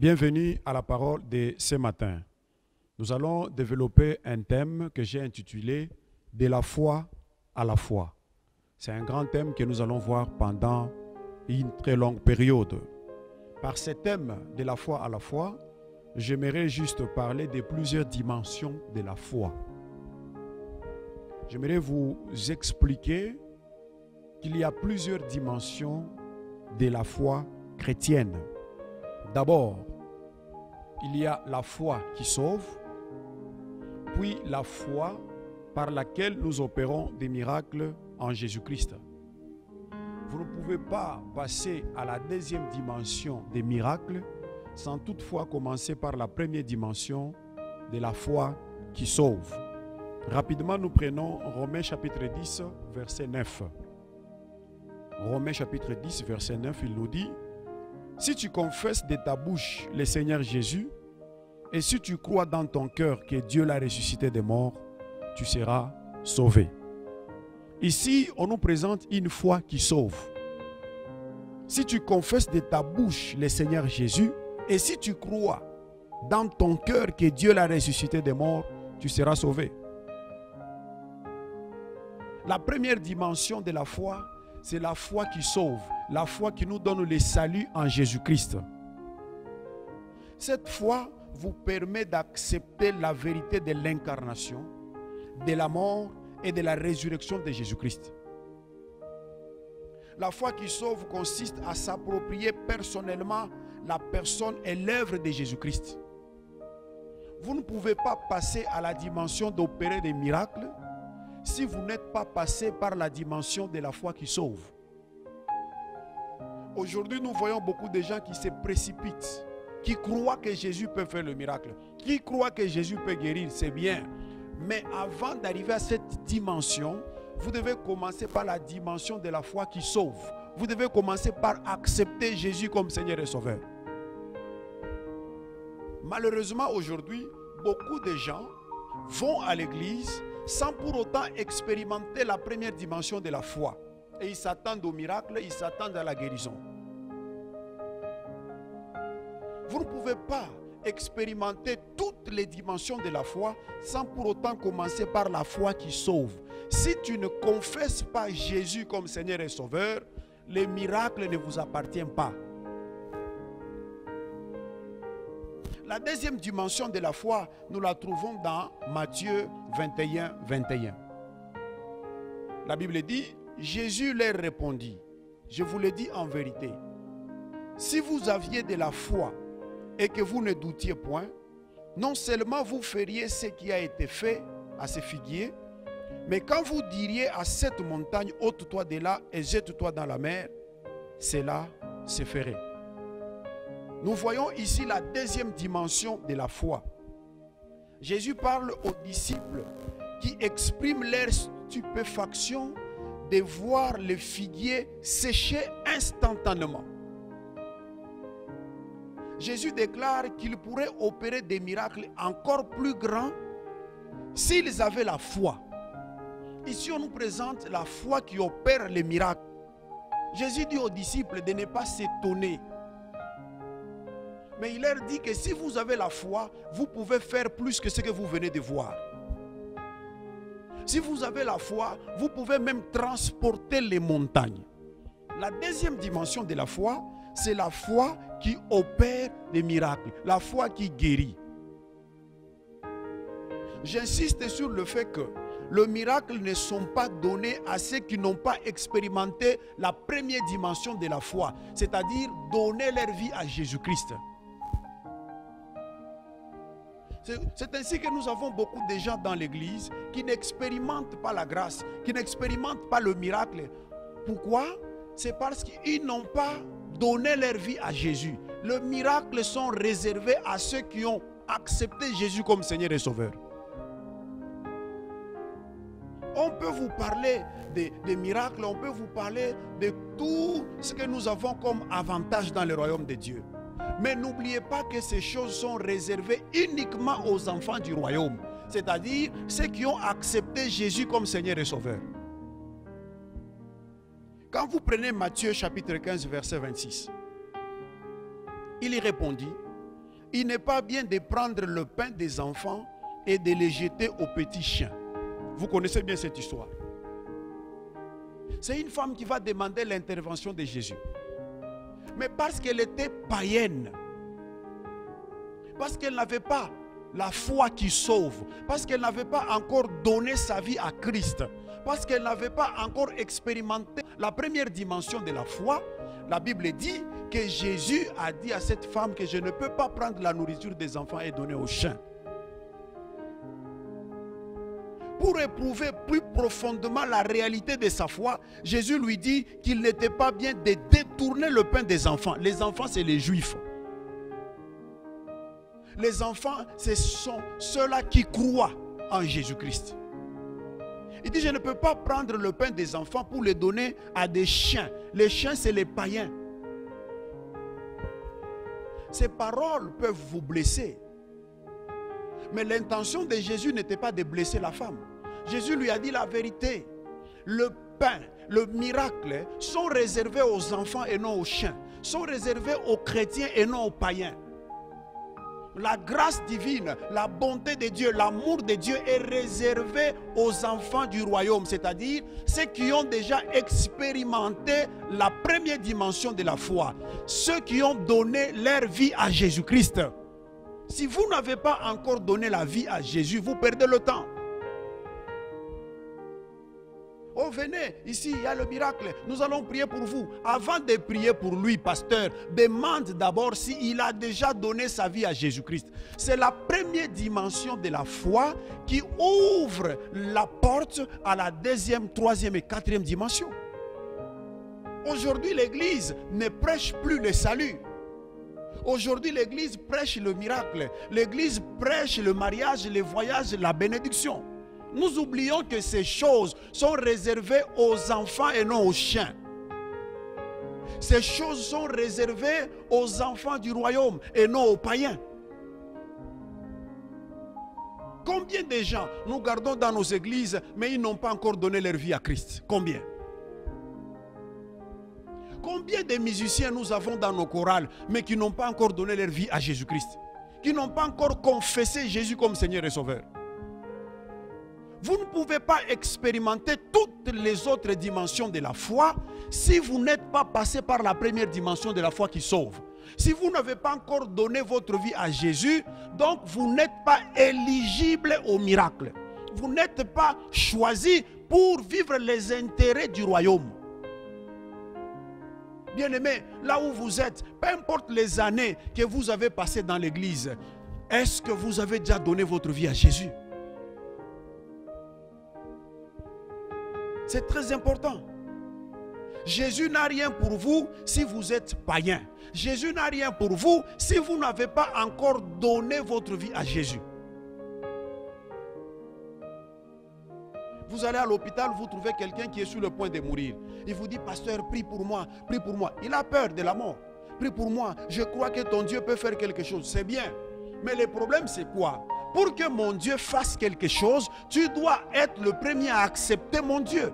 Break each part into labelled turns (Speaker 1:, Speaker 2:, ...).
Speaker 1: Bienvenue à la parole de ce matin. Nous allons développer un thème que j'ai intitulé « De la foi à la foi ». C'est un grand thème que nous allons voir pendant une très longue période. Par ce thème de la foi à la foi, j'aimerais juste parler de plusieurs dimensions de la foi. J'aimerais vous expliquer qu'il y a plusieurs dimensions de la foi chrétienne. D'abord, il y a la foi qui sauve, puis la foi par laquelle nous opérons des miracles en Jésus-Christ. Vous ne pouvez pas passer à la deuxième dimension des miracles sans toutefois commencer par la première dimension de la foi qui sauve. Rapidement, nous prenons Romains chapitre 10, verset 9. Romains chapitre 10, verset 9, il nous dit: si tu confesses de ta bouche le Seigneur Jésus, et si tu crois dans ton cœur que Dieu l'a ressuscité des morts, tu seras sauvé. Ici, on nous présente une foi qui sauve. Si tu confesses de ta bouche le Seigneur Jésus, et si tu crois dans ton cœur que Dieu l'a ressuscité des morts, tu seras sauvé. La première dimension de la foi, c'est la foi qui sauve, la foi qui nous donne le salut en Jésus-Christ. Cette foi vous permet d'accepter la vérité de l'incarnation, de la mort et de la résurrection de Jésus-Christ. La foi qui sauve consiste à s'approprier personnellement la personne et l'œuvre de Jésus-Christ. Vous ne pouvez pas passer à la dimension d'opérer des miracles si vous n'êtes pas passé par la dimension de la foi qui sauve. Aujourd'hui, nous voyons beaucoup de gens qui se précipitent, qui croient que Jésus peut faire le miracle, qui croient que Jésus peut guérir, c'est bien. Mais avant d'arriver à cette dimension, vous devez commencer par la dimension de la foi qui sauve. Vous devez commencer par accepter Jésus comme Seigneur et Sauveur. Malheureusement, aujourd'hui, beaucoup de gens vont à l'église sans pour autant expérimenter la première dimension de la foi. Et ils s'attendent au miracle, ils s'attendent à la guérison. Vous ne pouvez pas expérimenter toutes les dimensions de la foi sans pour autant commencer par la foi qui sauve. Si tu ne confesses pas Jésus comme Seigneur et Sauveur, les miracles ne vous appartiennent pas. La deuxième dimension de la foi, nous la trouvons dans Matthieu 21, 21. La Bible dit: Jésus leur répondit, je vous le dis en vérité, si vous aviez de la foi et que vous ne doutiez point, non seulement vous feriez ce qui a été fait à ce figuier, mais quand vous diriez à cette montagne, ôte-toi de là et jette-toi dans la mer, cela se ferait. Nous voyons ici la deuxième dimension de la foi. Jésus parle aux disciples qui expriment leur stupéfaction de voir le figuier sécher instantanément. Jésus déclare qu'il pourrait opérer des miracles encore plus grands s'ils avaient la foi. Ici, on nous présente la foi qui opère les miracles. Jésus dit aux disciples de ne pas s'étonner. Mais il leur dit que si vous avez la foi, vous pouvez faire plus que ce que vous venez de voir. Si vous avez la foi, vous pouvez même transporter les montagnes. La deuxième dimension de la foi, c'est la foi qui opère des miracles, la foi qui guérit. J'insiste sur le fait que les miracles ne sont pas donnés à ceux qui n'ont pas expérimenté la première dimension de la foi, c'est-à-dire donner leur vie à Jésus-Christ. C'est ainsi que nous avons beaucoup de gens dans l'église qui n'expérimentent pas la grâce, qui n'expérimentent pas le miracle. Pourquoi? C'est parce qu'ils n'ont pas donné leur vie à Jésus. Les miracles sont réservés à ceux qui ont accepté Jésus comme Seigneur et Sauveur. On peut vous parler des miracles, on peut vous parler de tout ce que nous avons comme avantage dans le royaume de Dieu. Mais n'oubliez pas que ces choses sont réservées uniquement aux enfants du royaume, c'est-à-dire ceux qui ont accepté Jésus comme Seigneur et Sauveur. Quand vous prenez Matthieu chapitre 15 verset 26, il y répondit: il n'est pas bien de prendre le pain des enfants et de les jeter aux petits chiens. Vous connaissez bien cette histoire. C'est une femme qui va demander l'intervention de Jésus. Mais parce qu'elle était païenne, parce qu'elle n'avait pas la foi qui sauve, parce qu'elle n'avait pas encore donné sa vie à Christ, parce qu'elle n'avait pas encore expérimenté la première dimension de la foi, la Bible dit que Jésus a dit à cette femme que je ne peux pas prendre la nourriture des enfants et donner aux chiens. Pour éprouver plus profondément la réalité de sa foi, Jésus lui dit qu'il n'était pas bien de détourner le pain des enfants. Les enfants, c'est les Juifs. Les enfants, ce sont ceux-là qui croient en Jésus-Christ. Il dit, je ne peux pas prendre le pain des enfants pour le donner à des chiens. Les chiens, c'est les païens. Ces paroles peuvent vous blesser. Mais l'intention de Jésus n'était pas de blesser la femme. Jésus lui a dit la vérité. Le pain, le miracle sont réservés aux enfants et non aux chiens. Sont réservés aux chrétiens et non aux païens. La grâce divine, la bonté de Dieu, l'amour de Dieu est réservé aux enfants du royaume, c'est-à-dire ceux qui ont déjà expérimenté la première dimension de la foi, ceux qui ont donné leur vie à Jésus-Christ. Si vous n'avez pas encore donné la vie à Jésus, vous perdez le temps. Oh, venez, ici, il y a le miracle. Nous allons prier pour vous. Avant de prier pour lui, pasteur, demande d'abord s'il a déjà donné sa vie à Jésus-Christ. C'est la première dimension de la foi qui ouvre la porte à la deuxième, troisième et quatrième dimension. Aujourd'hui, l'Église ne prêche plus le salut. Aujourd'hui, l'Église prêche le miracle. L'Église prêche le mariage, le voyage, la bénédiction. Nous oublions que ces choses sont réservées aux enfants et non aux chiens. Ces choses sont réservées aux enfants du royaume et non aux païens. Combien de gens nous gardons dans nos églises, mais ils n'ont pas encore donné leur vie à Christ? Combien? Combien de musiciens nous avons dans nos chorales, mais qui n'ont pas encore donné leur vie à Jésus-Christ? Qui n'ont pas encore confessé Jésus comme Seigneur et Sauveur? Vous ne pouvez pas expérimenter toutes les autres dimensions de la foi si vous n'êtes pas passé par la première dimension de la foi qui sauve. Si vous n'avez pas encore donné votre vie à Jésus, donc vous n'êtes pas éligible au miracle. Vous n'êtes pas choisi pour vivre les intérêts du royaume. Bien-aimés, là où vous êtes, peu importe les années que vous avez passées dans l'église, est-ce que vous avez déjà donné votre vie à Jésus? C'est très important. Jésus n'a rien pour vous si vous êtes païen. Jésus n'a rien pour vous si vous n'avez pas encore donné votre vie à Jésus. Vous allez à l'hôpital, vous trouvez quelqu'un qui est sur le point de mourir. Il vous dit, pasteur, prie pour moi, prie pour moi. Il a peur de la mort. Prie pour moi, je crois que ton Dieu peut faire quelque chose. C'est bien. Mais le problème, c'est quoi? Pour que mon Dieu fasse quelque chose, tu dois être le premier à accepter mon Dieu.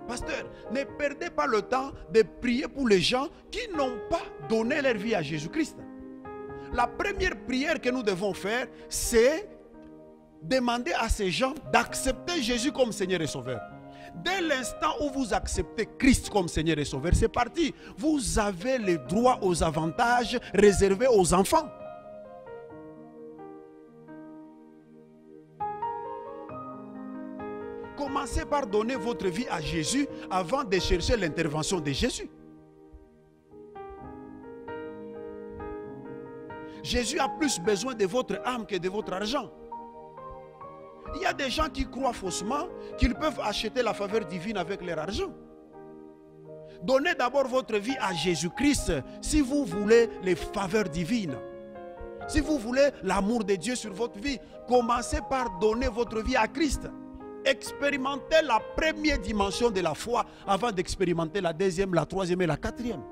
Speaker 1: Pasteur, ne perdez pas le temps de prier pour les gens qui n'ont pas donné leur vie à Jésus-Christ. La première prière que nous devons faire, c'est demander à ces gens d'accepter Jésus comme Seigneur et Sauveur. Dès l'instant où vous acceptez Christ comme Seigneur et Sauveur, c'est parti. Vous avez le droit aux avantages réservés aux enfants. Commencez par donner votre vie à Jésus avant de chercher l'intervention de Jésus. Jésus a plus besoin de votre âme que de votre argent. Il y a des gens qui croient faussement qu'ils peuvent acheter la faveur divine avec leur argent. Donnez d'abord votre vie à Jésus-Christ si vous voulez les faveurs divines. Si vous voulez l'amour de Dieu sur votre vie, commencez par donner votre vie à Christ. Expérimentez la première dimension de la foi avant d'expérimenter la deuxième, la troisième et la quatrième.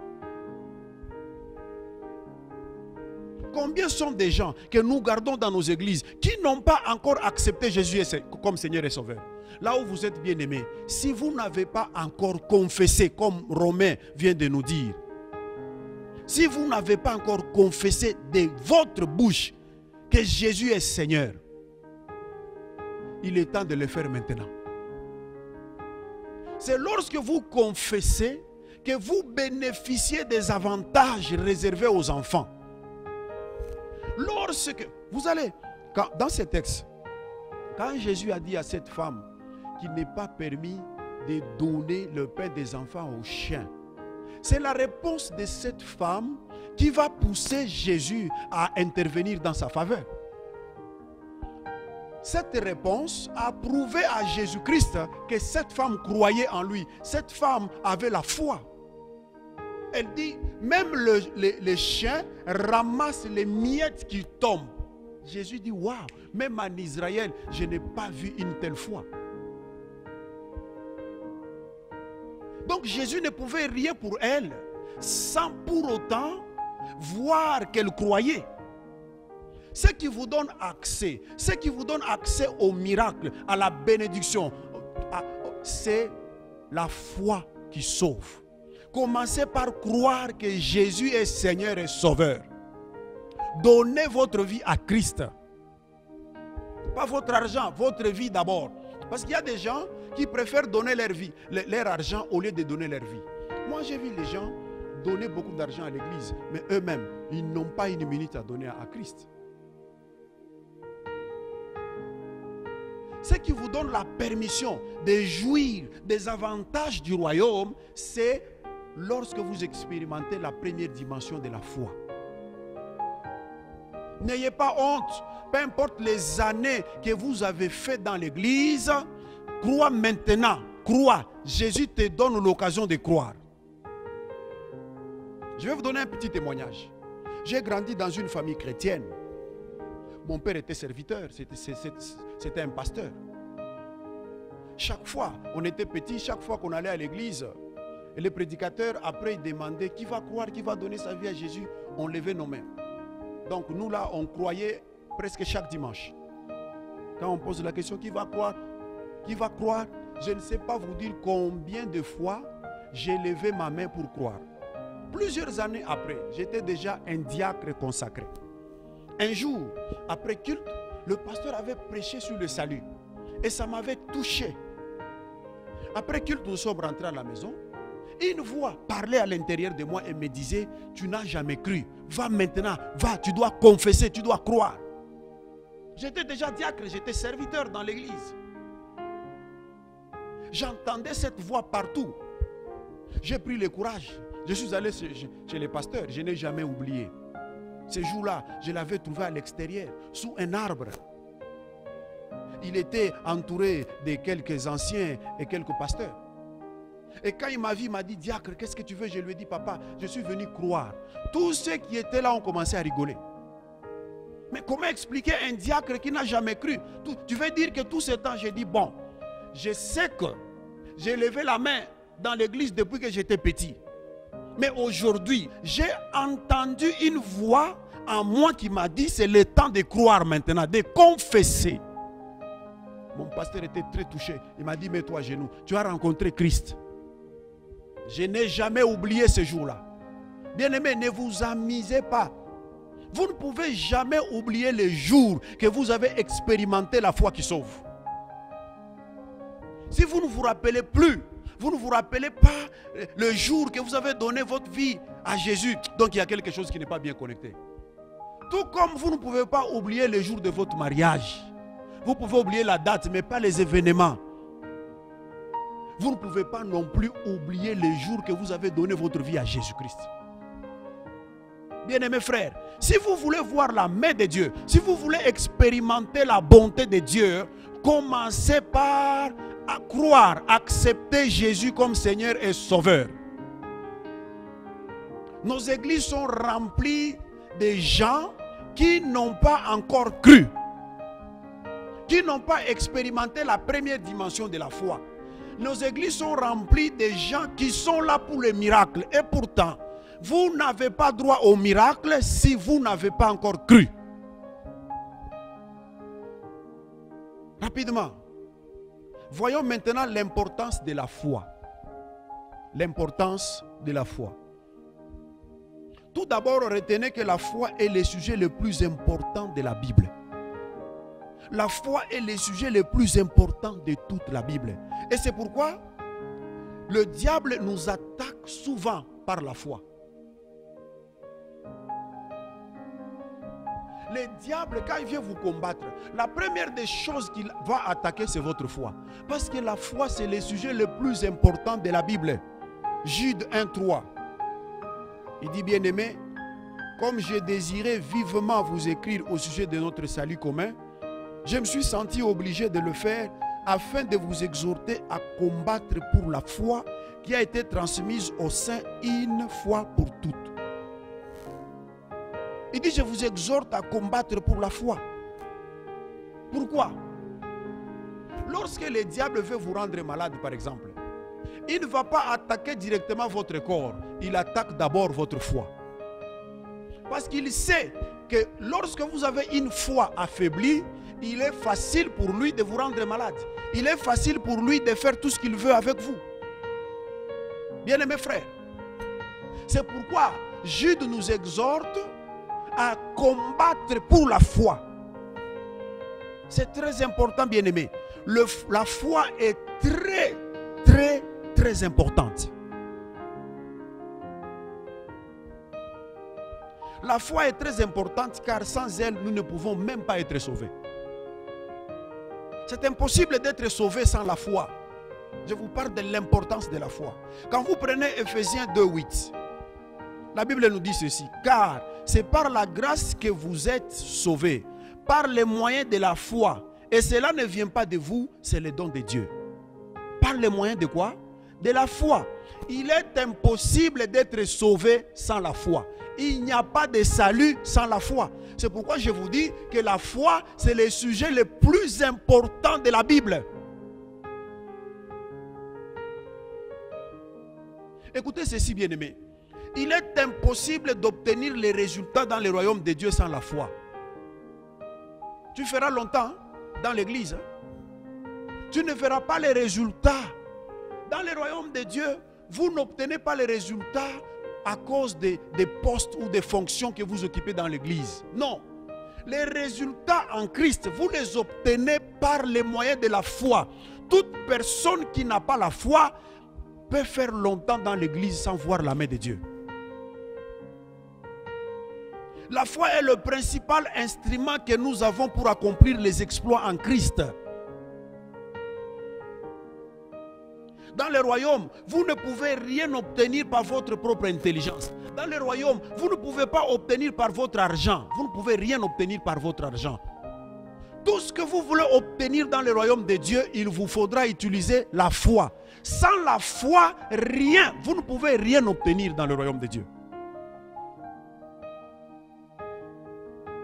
Speaker 1: Combien sont des gens que nous gardons dans nos églises qui n'ont pas encore accepté Jésus comme Seigneur et Sauveur? Là où vous êtes bien-aimés, si vous n'avez pas encore confessé, comme Romain vient de nous dire, si vous n'avez pas encore confessé de votre bouche que Jésus est Seigneur, il est temps de le faire maintenant. C'est lorsque vous confessez que vous bénéficiez des avantages réservés aux enfants. Lorsque vous allez, dans ce texte, quand Jésus a dit à cette femme qu'il n'est pas permis de donner le pain des enfants aux chiens, c'est la réponse de cette femme qui va pousser Jésus à intervenir dans sa faveur. Cette réponse a prouvé à Jésus-Christ que cette femme croyait en lui. Cette femme avait la foi. Elle dit, même les chiens ramassent les miettes qui tombent. Jésus dit, waouh, même en Israël, je n'ai pas vu une telle foi. Donc Jésus ne pouvait rien pour elle, sans pour autant voir qu'elle croyait. Ce qui vous donne accès, au miracle, à la bénédiction, c'est la foi qui sauve. Commencez par croire que Jésus est Seigneur et Sauveur. Donnez votre vie à Christ. Pas votre argent, votre vie d'abord. Parce qu'il y a des gens qui préfèrent donner leur vie, leur argent au lieu de donner leur vie. Moi, j'ai vu les gens donner beaucoup d'argent à l'église, mais eux-mêmes, ils n'ont pas une minute à donner à Christ. Ce qui vous donne la permission de jouir des avantages du royaume, c'est lorsque vous expérimentez la première dimension de la foi. N'ayez pas honte, peu importe les années que vous avez faites dans l'église, crois maintenant, crois. Jésus te donne l'occasion de croire. Je vais vous donner un petit témoignage. J'ai grandi dans une famille chrétienne. Mon père était serviteur, c'était un pasteur. Chaque fois, on était petit, chaque fois qu'on allait à l'église, et le prédicateur, après, il demandait qui va croire, qui va donner sa vie à Jésus, on levait nos mains. Donc nous là, on croyait presque chaque dimanche. Quand on pose la question, qui va croire, je ne sais pas vous dire combien de fois j'ai levé ma main pour croire. Plusieurs années après, j'étais déjà un diacre consacré. Un jour, après culte, le pasteur avait prêché sur le salut. Et ça m'avait touché. Après culte, nous sommes rentrés à la maison. Une voix parlait à l'intérieur de moi et me disait, tu n'as jamais cru. Va maintenant, va, tu dois confesser, tu dois croire. J'étais déjà diacre, j'étais serviteur dans l'église. J'entendais cette voix partout. J'ai pris le courage. Je suis allé chez les pasteurs, je n'ai jamais oublié. Ce jour-là, je l'avais trouvé à l'extérieur, sous un arbre. Il était entouré de quelques anciens et quelques pasteurs. Et quand il m'a vu, il m'a dit, diacre, qu'est-ce que tu veux? Je lui ai dit, papa, je suis venu croire. Tous ceux qui étaient là ont commencé à rigoler. Mais comment expliquer un diacre qui n'a jamais cru? Tu veux dire que tout ce temps, j'ai dit, bon, je sais que j'ai levé la main dans l'église depuis que j'étais petit. Mais aujourd'hui, j'ai entendu une voix en moi qui m'a dit, c'est le temps de croire maintenant, de confesser. Mon pasteur était très touché. Il m'a dit, mets-toi à genoux. Tu as rencontré Christ. Je n'ai jamais oublié ce jour-là. Bien-aimés, ne vous amusez pas. Vous ne pouvez jamais oublier le jour que vous avez expérimenté la foi qui sauve. Si vous ne vous rappelez plus, vous ne vous rappelez pas le jour que vous avez donné votre vie à Jésus, donc il y a quelque chose qui n'est pas bien connecté. Tout comme vous ne pouvez pas oublier le jour de votre mariage. Vous pouvez oublier la date, mais pas les événements. Vous ne pouvez pas non plus oublier les jours que vous avez donné votre vie à Jésus-Christ. Bien-aimés frères, si vous voulez voir la main de Dieu, si vous voulez expérimenter la bonté de Dieu, commencez par croire, accepter Jésus comme Seigneur et Sauveur. Nos églises sont remplies de gens qui n'ont pas encore cru, qui n'ont pas expérimenté la première dimension de la foi. Nos églises sont remplies de gens qui sont là pour les miracles. Et pourtant, vous n'avez pas droit au miracle si vous n'avez pas encore cru. Rapidement, voyons maintenant l'importance de la foi. L'importance de la foi. Tout d'abord, retenez que la foi est le sujet le plus important de la Bible. La foi est le sujet le plus important de toute la Bible. Et c'est pourquoi le diable nous attaque souvent par la foi. Le diable, quand il vient vous combattre, la première des choses qu'il va attaquer, c'est votre foi. Parce que la foi, c'est le sujet le plus important de la Bible. Jude 1:3. Il dit, bien-aimé, comme j'ai désiré vivement vous écrire au sujet de notre salut commun, je me suis senti obligé de le faire afin de vous exhorter à combattre pour la foi qui a été transmise aux saints une fois pour toutes. Il dit, je vous exhorte à combattre pour la foi. Pourquoi? Lorsque le diable veut vous rendre malade, par exemple, il ne va pas attaquer directement votre corps. Il attaque d'abord votre foi. Parce qu'il sait que lorsque vous avez une foi affaiblie, il est facile pour lui de vous rendre malade. Il est facile pour lui de faire tout ce qu'il veut avec vous. Bien-aimés frères, c'est pourquoi Jude nous exhorte à combattre pour la foi. C'est très important, bien-aimés. La foi est très importante. La foi est très importante car sans elle, nous ne pouvons même pas être sauvés. C'est impossible d'être sauvé sans la foi. Je vous parle de l'importance de la foi. Quand vous prenez Ephésiens 2:8, la Bible nous dit ceci, car c'est par la grâce que vous êtes sauvés, par les moyens de la foi. Et cela ne vient pas de vous, c'est le don de Dieu. Par les moyens de quoi? De la foi. Il est impossible d'être sauvé sans la foi. Il n'y a pas de salut sans la foi. C'est pourquoi je vous dis que la foi, c'est le sujet le plus important de la Bible. Écoutez ceci, bien-aimés. Il est impossible d'obtenir les résultats dans le royaume de Dieu sans la foi. Tu feras longtemps dans l'église. Tu ne verras pas les résultats. Dans le royaume de Dieu, vous n'obtenez pas les résultats à cause des postes ou des fonctions que vous occupez dans l'église. Non. Les résultats en Christ, vous les obtenez par les moyens de la foi. Toute personne qui n'a pas la foi peut faire longtemps dans l'église sans voir la main de Dieu. La foi est le principal instrument que nous avons pour accomplir les exploits en Christ. Dans le royaume, vous ne pouvez rien obtenir par votre propre intelligence. Dans le royaume, vous ne pouvez pas obtenir par votre argent. Vous ne pouvez rien obtenir par votre argent. Tout ce que vous voulez obtenir dans le royaume de Dieu, il vous faudra utiliser la foi. Sans la foi, rien. Vous ne pouvez rien obtenir dans le royaume de Dieu.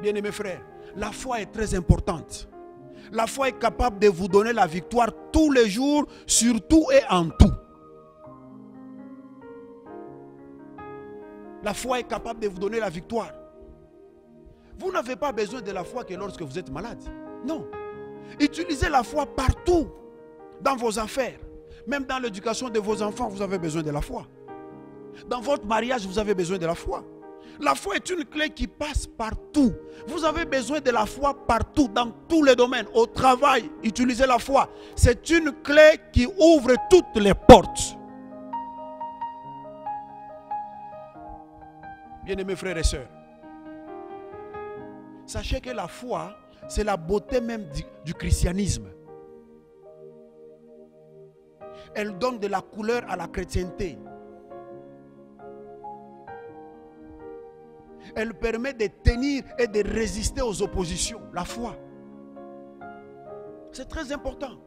Speaker 1: Bien-aimés frères, la foi est très importante. La foi est capable de vous donner la victoire tous les jours, sur tout et en tout. La foi est capable de vous donner la victoire. Vous n'avez pas besoin de la foi que lorsque vous êtes malade. Non. Utilisez la foi partout, dans vos affaires. Même dans l'éducation de vos enfants, vous avez besoin de la foi. Dans votre mariage, vous avez besoin de la foi. La foi est une clé qui passe partout. Vous avez besoin de la foi partout, dans tous les domaines. Au travail, utilisez la foi. C'est une clé qui ouvre toutes les portes. Bien-aimés frères et sœurs, sachez que la foi, c'est la beauté même du christianisme. Elle donne de la couleur à la chrétienté. Elle permet de tenir et de résister aux oppositions. La foi. C'est très important.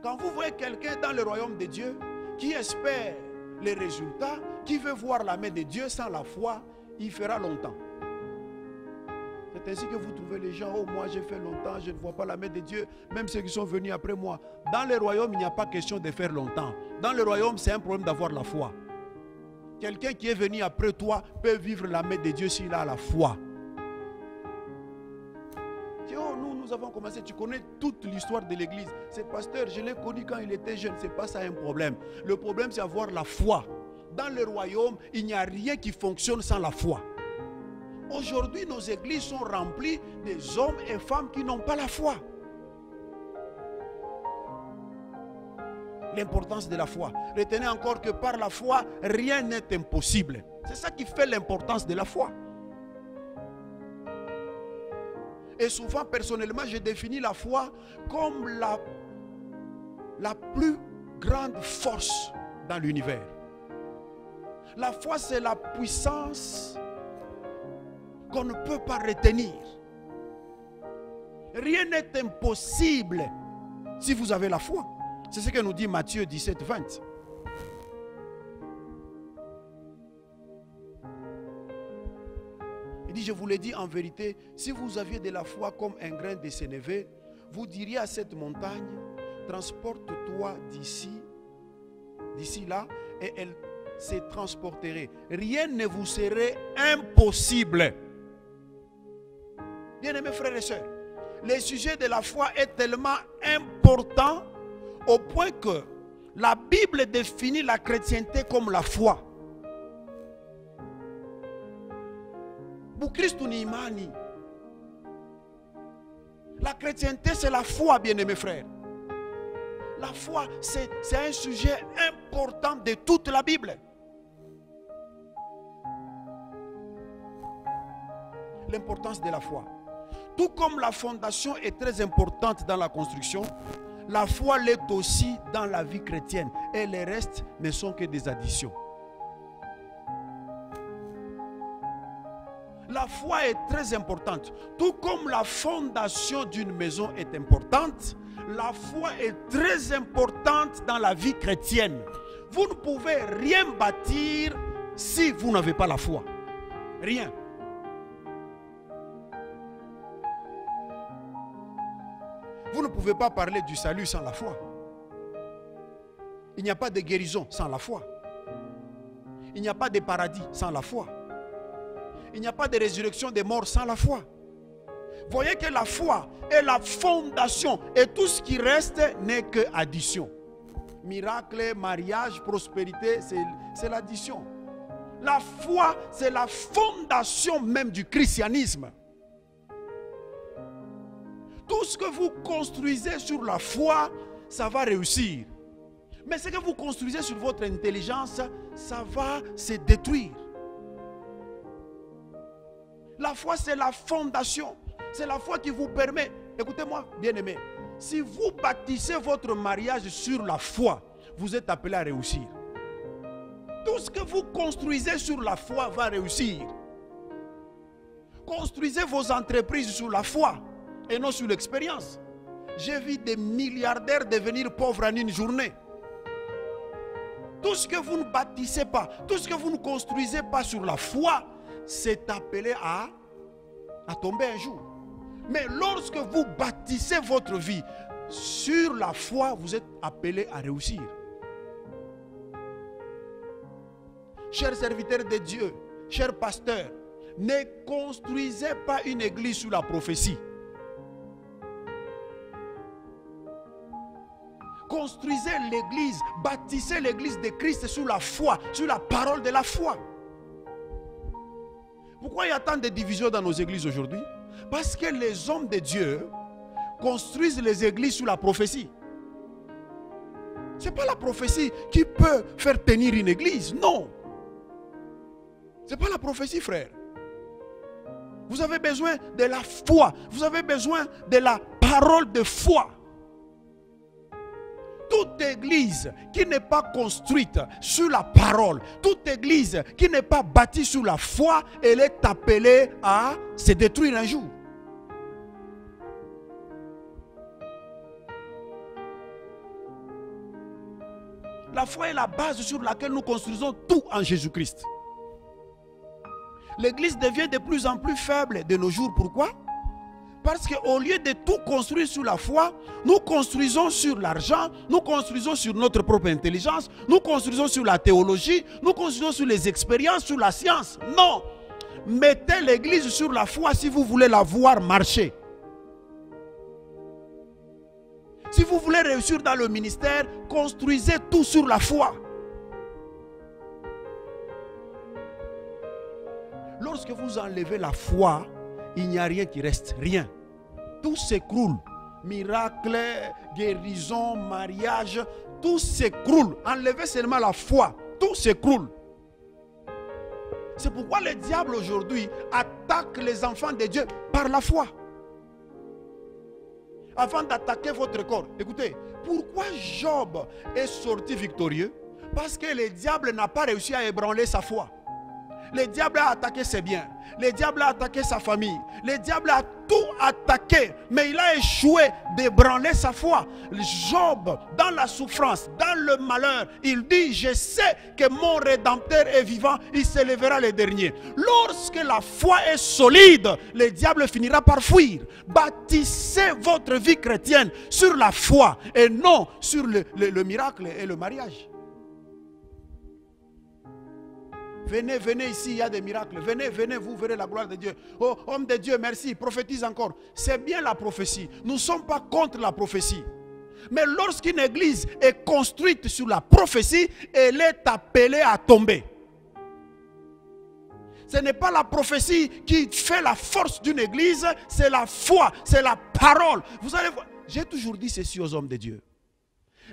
Speaker 1: Quand vous voyez quelqu'un dans le royaume de Dieu qui espère les résultats, qui veut voir la main de Dieu sans la foi, il fera longtemps. C'est ainsi que vous trouvez les gens, oh moi j'ai fait longtemps, je ne vois pas la main de Dieu, même ceux qui sont venus après moi. Dans le royaume, il n'y a pas question de faire longtemps. Dans le royaume, c'est un problème d'avoir la foi. Quelqu'un qui est venu après toi peut vivre la main de Dieu s'il a la foi. Oh, nous avons commencé, tu connais toute l'histoire de l'église. Ce pasteur, je l'ai connu quand il était jeune, ce n'est pas ça un problème. Le problème, c'est avoir la foi. dans le royaume, il n'y a rien qui fonctionne sans la foi. Aujourd'hui, nos églises sont remplies des hommes et femmes qui n'ont pas la foi. L'importance de la foi. Retenez encore que par la foi, rien n'est impossible. C'est ça qui fait l'importance de la foi. Et souvent, personnellement, je définis la foi comme la plus grande force dans l'univers. La foi, c'est la puissance qu'on ne peut pas retenir. Rien n'est impossible si vous avez la foi. C'est ce que nous dit Matthieu 17, 20. Il dit, je vous l'ai dit en vérité, si vous aviez de la foi comme un grain de sénévé, vous diriez à cette montagne, transporte-toi d'ici là, et elle se transporterait. Rien ne vous serait impossible. Bien-aimés frères et sœurs, le sujet de la foi est tellement important au point que la Bible définit la chrétienté comme la foi. Bukristu ni imani. La chrétienté, c'est la foi, bien-aimés frères. La foi, c'est un sujet important de toute la Bible. L'importance de la foi. Tout comme la fondation est très importante dans la construction, la foi l'est aussi dans la vie chrétienne. Et les restes ne sont que des additions. La foi est très importante. Tout comme la fondation d'une maison est importante, la foi est très importante dans la vie chrétienne. Vous ne pouvez rien bâtir si vous n'avez pas la foi. Rien. Vous ne pouvez pas parler du salut sans la foi. Il n'y a pas de guérison sans la foi. Il n'y a pas de paradis sans la foi. Il n'y a pas de résurrection des morts sans la foi. Voyez que la foi est la fondation et tout ce qui reste n'est que addition. Miracle, mariage, prospérité, c'est l'addition. La foi, c'est la fondation même du christianisme. Tout ce que vous construisez sur la foi, ça va réussir. Mais ce que vous construisez sur votre intelligence, ça va se détruire. La foi, c'est la fondation. C'est la foi qui vous permet. Écoutez-moi, bien-aimés. Si vous bâtissez votre mariage sur la foi, vous êtes appelé à réussir. Tout ce que vous construisez sur la foi va réussir. Construisez vos entreprises sur la foi et non sur l'expérience. J'ai vu des milliardaires devenir pauvres en une journée. Tout ce que vous ne bâtissez pas, tout ce que vous ne construisez pas sur la foi, c'est appelé à tomber un jour. Mais lorsque vous bâtissez votre vie sur la foi, vous êtes appelé à réussir. Chers serviteurs de Dieu, chers pasteurs, ne construisez pas une église sur la prophétie. Construisez l'église, bâtissez l'église de Christ sur la foi, sur la parole de la foi. Pourquoi il y a tant de divisions dans nos églises aujourd'hui? Parce que les hommes de Dieu construisent les églises sur la prophétie. Ce n'est pas la prophétie qui peut faire tenir une église, non. Ce n'est pas la prophétie, frère. Vous avez besoin de la foi, vous avez besoin de la parole de foi. Toute église qui n'est pas construite sur la parole, toute église qui n'est pas bâtie sur la foi, elle est appelée à se détruire un jour. La foi est la base sur laquelle nous construisons tout en Jésus-Christ. L'église devient de plus en plus faible de nos jours. Pourquoi? Parce qu'au lieu de tout construire sur la foi, nous construisons sur l'argent, nous construisons sur notre propre intelligence, nous construisons sur la théologie, nous construisons sur les expériences, sur la science. Non! Mettez l'église sur la foi si vous voulez la voir marcher. Si vous voulez réussir dans le ministère, construisez tout sur la foi. lorsque vous enlevez la foi, il n'y a rien qui reste, rien. Tout s'écroule. Miracle, guérison, mariage, tout s'écroule. Enlevez seulement la foi, tout s'écroule. C'est pourquoi le diable aujourd'hui attaque les enfants de Dieu par la foi. Avant d'attaquer votre corps, écoutez, pourquoi Job est sorti victorieux? Parce que le diable n'a pas réussi à ébranler sa foi. Le diable a attaqué ses biens. Le diable a attaqué sa famille. Le diable a tout attaqué. Mais il a échoué d'ébranler sa foi. Job, dans la souffrance, dans le malheur, il dit, je sais que mon Rédempteur est vivant, il se lèvera le dernier. Lorsque la foi est solide, le diable finira par fuir. Bâtissez votre vie chrétienne sur la foi et non sur le miracle et le mariage. Venez, venez ici, il y a des miracles. Venez, venez, vous verrez la gloire de Dieu. Oh, homme de Dieu, merci, prophétise encore. C'est bien la prophétie. Nous ne sommes pas contre la prophétie. Mais lorsqu'une église est construite sur la prophétie, elle est appelée à tomber. Ce n'est pas la prophétie qui fait la force d'une église, c'est la foi, c'est la parole. Vous allez voir, j'ai toujours dit ceci aux hommes de Dieu.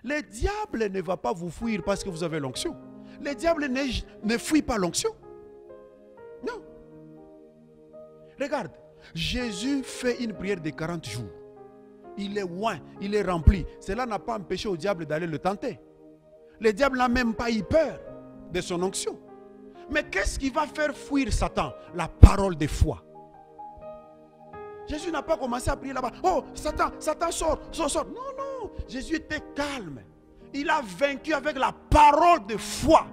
Speaker 1: Le diable ne va pas vous fuir parce que vous avez l'onction. Le diable ne fuit pas l'onction. Non. Regarde, Jésus fait une prière de 40 jours. Il est loin, il est rempli. Cela n'a pas empêché au diable d'aller le tenter. Le diable n'a même pas eu peur de son onction. Mais qu'est-ce qui va faire fuir Satan? La parole de foi. Jésus n'a pas commencé à prier là-bas. Oh, Satan, Satan sort, sort, sort. Non, non. Jésus était calme. Il a vaincu avec la parole de foi.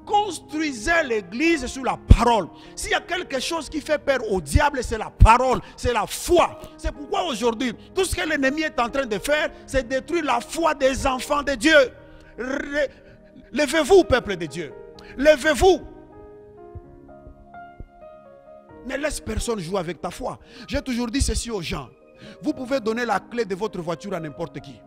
Speaker 1: Construisez l'église sur la parole. S'il y a quelque chose qui fait peur au diable, c'est la parole, c'est la foi. C'est pourquoi aujourd'hui, tout ce que l'ennemi est en train de faire, c'est détruire la foi des enfants de Dieu. Levez-vous, peuple de Dieu. Levez-vous. Ne laisse personne jouer avec ta foi. J'ai toujours dit ceci aux gens. Vous pouvez donner la clé de votre voiture à n'importe qui.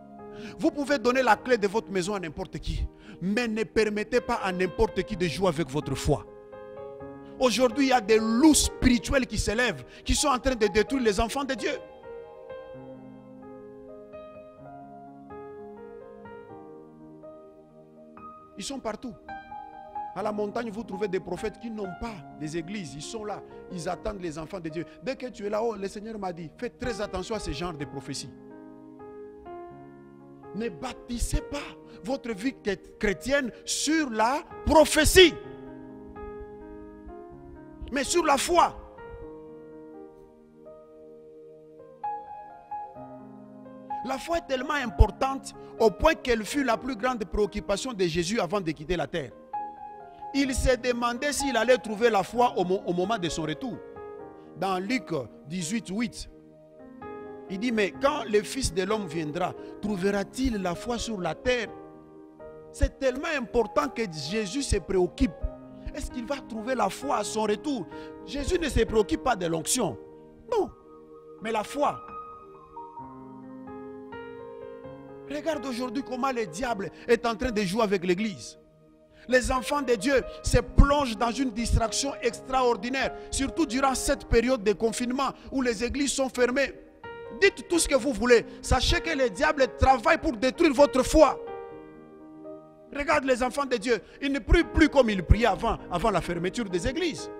Speaker 1: Vous pouvez donner la clé de votre maison à n'importe qui. Mais ne permettez pas à n'importe qui de jouer avec votre foi. Aujourd'hui, il y a des loups spirituels qui s'élèvent, qui sont en train de détruire les enfants de Dieu. Ils sont partout. À la montagne, vous trouvez des prophètes qui n'ont pas des églises. Ils sont là. Ils attendent les enfants de Dieu. Dès que tu es là-haut, le Seigneur m'a dit, faites très attention à ce genre de prophéties. Ne bâtissez pas votre vie chrétienne sur la prophétie, mais sur la foi. La foi est tellement importante au point qu'elle fut la plus grande préoccupation de Jésus avant de quitter la terre. Il s'est demandé s'il allait trouver la foi au moment de son retour. Dans Luc 18, 8. Il dit, mais quand le Fils de l'homme viendra, trouvera-t-il la foi sur la terre? C'est tellement important que Jésus se préoccupe. Est-ce qu'il va trouver la foi à son retour? Jésus ne se préoccupe pas de l'onction. Non, mais la foi. Regarde aujourd'hui comment le diable est en train de jouer avec l'église. Les enfants de Dieu se plongent dans une distraction extraordinaire, surtout durant cette période de confinement où les églises sont fermées. Dites tout ce que vous voulez. Sachez que le diable travaille pour détruire votre foi. Regarde les enfants de Dieu. Ils ne prient plus comme ils priaient avant la fermeture des églises.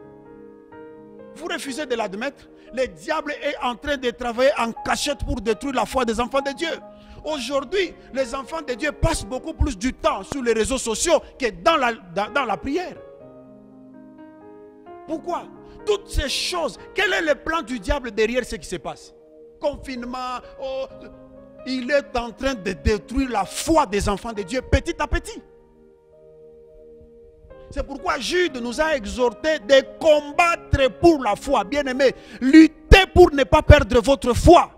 Speaker 1: Vous refusez de l'admettre. Le diable est en train de travailler en cachette pour détruire la foi des enfants de Dieu. Aujourd'hui, les enfants de Dieu passent beaucoup plus du temps sur les réseaux sociaux que dans la prière. Pourquoi? Toutes ces choses, quel est le plan du diable derrière ce qui se passe? Confinement, il est en train de détruire la foi des enfants de Dieu petit à petit. C'est pourquoi Jude nous a exhorté de combattre pour la foi. Bien-aimés, luttez pour ne pas perdre votre foi.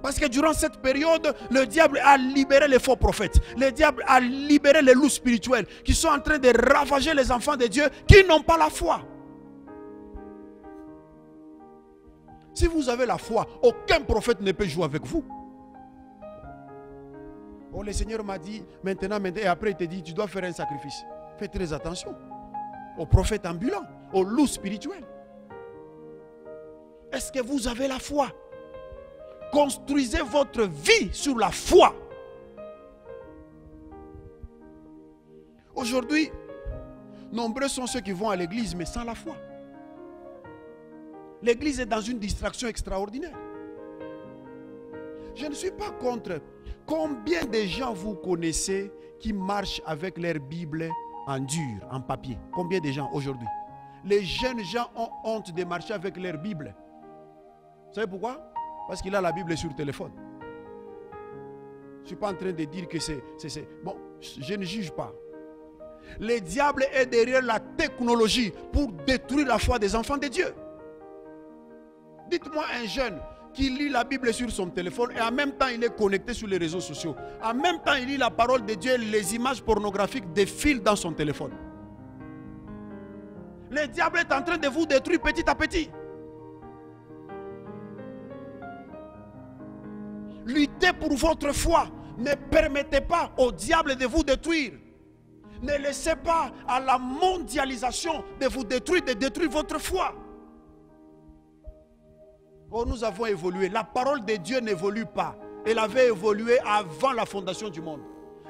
Speaker 1: Parce que durant cette période, le diable a libéré les faux prophètes. Le diable a libéré les loups spirituels qui sont en train de ravager les enfants de Dieu qui n'ont pas la foi. Si vous avez la foi, aucun prophète ne peut jouer avec vous. Oh, le Seigneur m'a dit maintenant, et après il te dit, tu dois faire un sacrifice. Fais très attention aux prophètes ambulants. au loup spirituel. Est-ce que vous avez la foi? Construisez votre vie sur la foi. Aujourd'hui, nombreux sont ceux qui vont à l'église mais sans la foi. L'église est dans une distraction extraordinaire. Je ne suis pas contre. Combien de gens vous connaissez qui marchent avec leur Bible en dur, en papier? Combien de gens aujourd'hui? Les jeunes gens ont honte de marcher avec leur Bible. Vous savez pourquoi? Parce qu'il a la Bible sur le téléphone. Je ne suis pas en train de dire que c'est... Bon, je ne juge pas. Le diable est derrière la technologie pour détruire la foi des enfants de Dieu. Dites-moi un jeune qui lit la Bible sur son téléphone et en même temps il est connecté sur les réseaux sociaux. En même temps il lit la parole de Dieu et les images pornographiques défilent dans son téléphone. Le diable est en train de vous détruire petit à petit. Luttez pour votre foi. Ne permettez pas au diable de vous détruire. Ne laissez pas à la mondialisation de vous détruire, de détruire votre foi. Oh, nous avons évolué. La parole de Dieu n'évolue pas. Elle avait évolué avant la fondation du monde.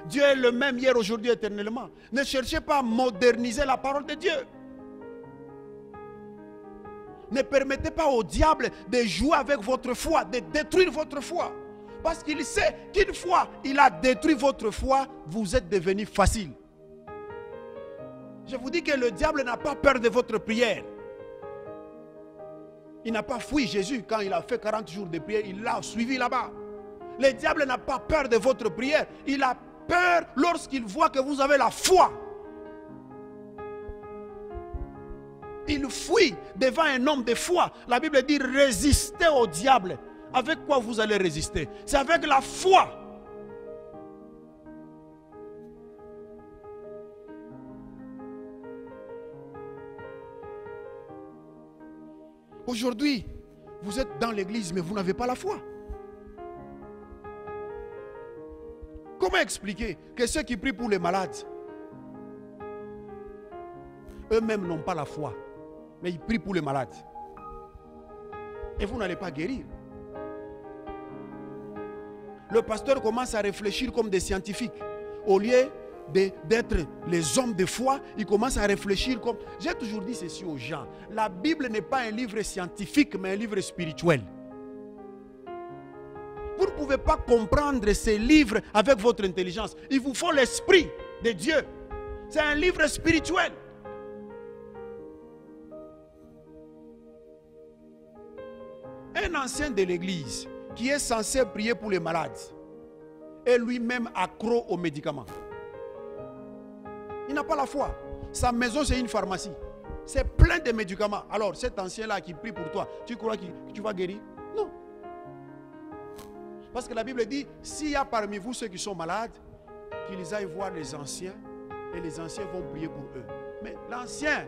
Speaker 1: Dieu est le même hier, aujourd'hui, éternellement. Ne cherchez pas à moderniser la parole de Dieu. Ne permettez pas au diable de jouer avec votre foi, de détruire votre foi. Parce qu'il sait qu'une fois il a détruit votre foi, vous êtes devenu facile. Je vous dis que le diable n'a pas peur de votre prière. Il n'a pas fui Jésus quand il a fait 40 jours de prière, il l'a suivi là-bas. Le diable n'a pas peur de votre prière. Il a peur lorsqu'il voit que vous avez la foi. Il fuit devant un homme de foi. La Bible dit résistez au diable. Avec quoi vous allez résister? C'est avec la foi. Aujourd'hui, vous êtes dans l'église, mais vous n'avez pas la foi. Comment expliquer que ceux qui prient pour les malades, eux-mêmes n'ont pas la foi, mais ils prient pour les malades. Et vous n'allez pas guérir. Le pasteur commence à réfléchir comme des scientifiques. Au lieu d'être les hommes de foi, ils commencent à réfléchir comme... J'ai toujours dit ceci aux gens. La Bible n'est pas un livre scientifique, mais un livre spirituel. Vous ne pouvez pas comprendre ces livres avec votre intelligence. Il vous faut l'esprit de Dieu. C'est un livre spirituel. Un ancien de l'église qui est censé prier pour les malades est lui-même accro aux médicaments. Il n'a pas la foi. Sa maison, c'est une pharmacie. C'est plein de médicaments. Alors, cet ancien-là qui prie pour toi, tu crois que tu vas guérir? Non. Parce que la Bible dit, s'il y a parmi vous ceux qui sont malades, qu'ils aillent voir les anciens et les anciens vont prier pour eux. Mais l'ancien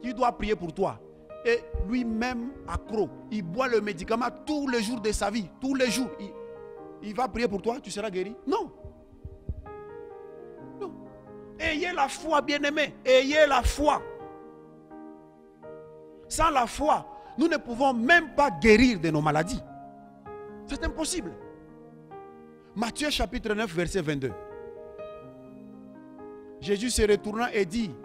Speaker 1: qui doit prier pour toi est lui-même accro. Il boit le médicament tous les jours de sa vie. Tous les jours. Il va prier pour toi, tu seras guéri? Non. Non. Ayez la foi, bien-aimés. Ayez la foi. Sans la foi, nous ne pouvons même pas guérir de nos maladies. C'est impossible. Matthieu chapitre 9, verset 22. Jésus se retourna et dit,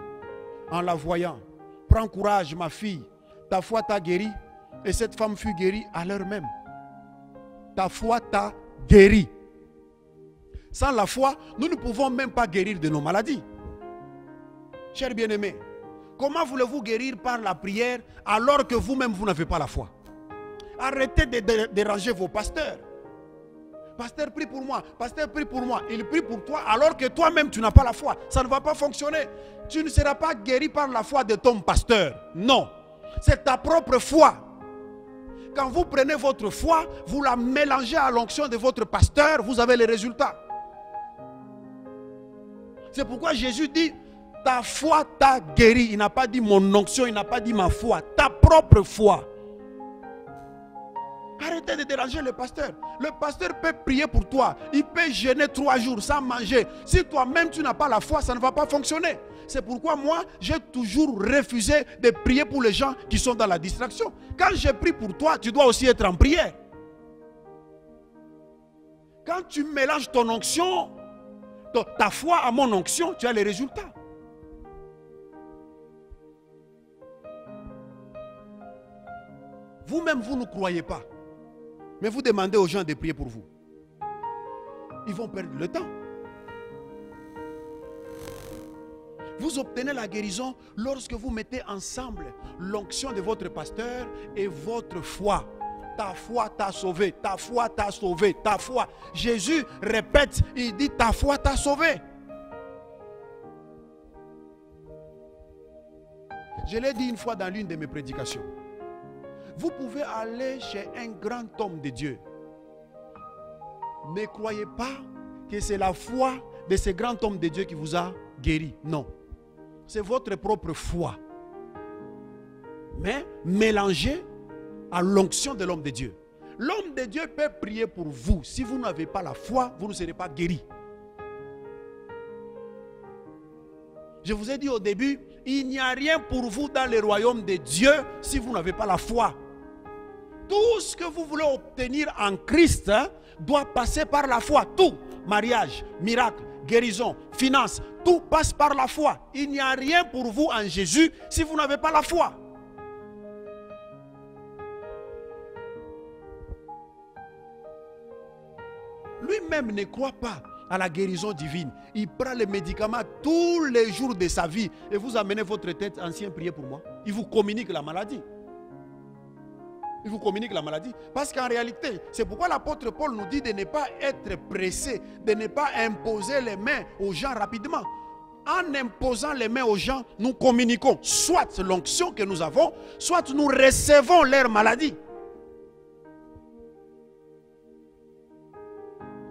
Speaker 1: en la voyant, prends courage, ma fille, ta foi t'a guéri. Et cette femme fut guérie à l'heure même. Ta foi t'a guéri. Sans la foi, nous ne pouvons même pas guérir de nos maladies. Chers bien-aimés, comment voulez-vous guérir par la prière alors que vous-même vous n'avez pas la foi? Arrêtez de déranger vos pasteurs. Pasteur, prie pour moi. Pasteur, prie pour moi. Il prie pour toi alors que toi-même tu n'as pas la foi. Ça ne va pas fonctionner. Tu ne seras pas guéri par la foi de ton pasteur. Non. C'est ta propre foi. Quand vous prenez votre foi, vous la mélangez à l'onction de votre pasteur, vous avez les résultats. C'est pourquoi Jésus dit, ta foi t'a guéri. Il n'a pas dit mon onction, il n'a pas dit ma foi. Ta propre foi. Arrêtez de déranger le pasteur. Le pasteur peut prier pour toi. Il peut jeûner 3 jours sans manger. Si toi-même tu n'as pas la foi, ça ne va pas fonctionner. C'est pourquoi moi, j'ai toujours refusé de prier pour les gens qui sont dans la distraction. Quand je prie pour toi, tu dois aussi être en prière. Quand tu mélanges ton onction, ta foi à mon onction, tu as les résultats. Vous-même, vous ne croyez pas. Mais vous demandez aux gens de prier pour vous. Ils vont perdre le temps. Vous obtenez la guérison lorsque vous mettez ensemble l'onction de votre pasteur et votre foi. Ta foi t'a sauvé, ta foi t'a sauvé, ta foi. Jésus répète, il dit ta foi t'a sauvé. Je l'ai dit une fois dans l'une de mes prédications. Vous pouvez aller chez un grand homme de Dieu. Ne croyez pas que c'est la foi de ce grand homme de Dieu qui vous a guéri. Non. C'est votre propre foi. Mais mélangez à l'onction de l'homme de Dieu. L'homme de Dieu peut prier pour vous. Si vous n'avez pas la foi, vous ne serez pas guéri. Je vous ai dit au début, il n'y a rien pour vous dans le royaume de Dieu si vous n'avez pas la foi. Tout ce que vous voulez obtenir en Christ doit passer par la foi. Tout, mariage, miracle, guérison, finance, tout passe par la foi. Il n'y a rien pour vous en Jésus si vous n'avez pas la foi. Lui-même ne croit pas à la guérison divine. Il prend les médicaments tous les jours de sa vie. Et vous amenez votre tête, ancien, priez pour moi. Il vous communique la maladie. Il vous communique la maladie. Parce qu'en réalité, c'est pourquoi l'apôtre Paul nous dit de ne pas être pressé, de ne pas imposer les mains aux gens rapidement. En imposant les mains aux gens, nous communiquons soit l'onction que nous avons, soit nous recevons leur maladie.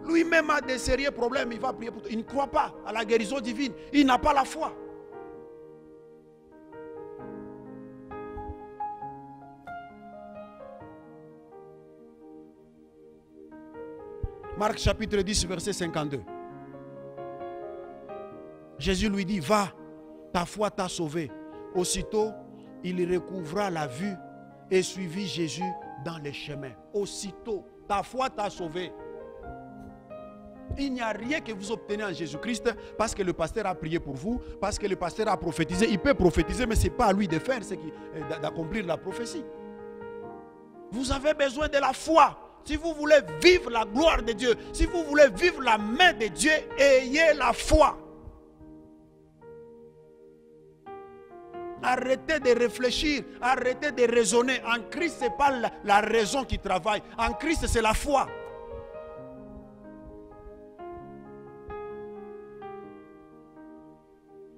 Speaker 1: Lui-même a des sérieux problèmes, il va prier pour toi. Il ne croit pas à la guérison divine. Il n'a pas la foi. Marc chapitre 10, verset 52. Jésus lui dit, va, ta foi t'a sauvé. Aussitôt, il recouvra la vue et suivit Jésus dans les chemins. Aussitôt, ta foi t'a sauvé. Il n'y a rien que vous obtenez en Jésus-Christ parce que le pasteur a prié pour vous, parce que le pasteur a prophétisé. Il peut prophétiser, mais ce n'est pas à lui de faire, c'est d'accomplir la prophétie. Vous avez besoin de la foi. Si vous voulez vivre la gloire de Dieu, si vous voulez vivre la main de Dieu, ayez la foi. Arrêtez de réfléchir, arrêtez de raisonner. En Christ, ce n'est pas la raison qui travaille. En Christ, c'est la foi.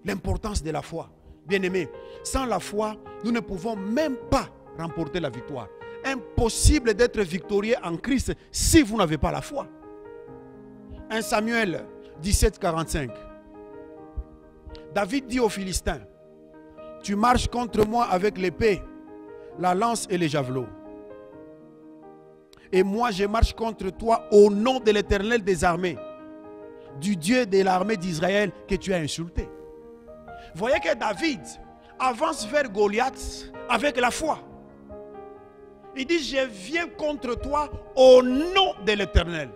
Speaker 1: L'importance de la foi. Bien-aimés, sans la foi, nous ne pouvons même pas remporter la victoire. Impossible d'être victorieux en Christ si vous n'avez pas la foi. 1 Samuel 17, 45. David dit aux Philistins, tu marches contre moi avec l'épée, la lance et les javelots. Et moi je marche contre toi au nom de l'Éternel des armées, du Dieu de l'armée d'Israël que tu as insulté. Voyez que David avance vers Goliath avec la foi. Il dit, je viens contre toi au nom de l'Éternel.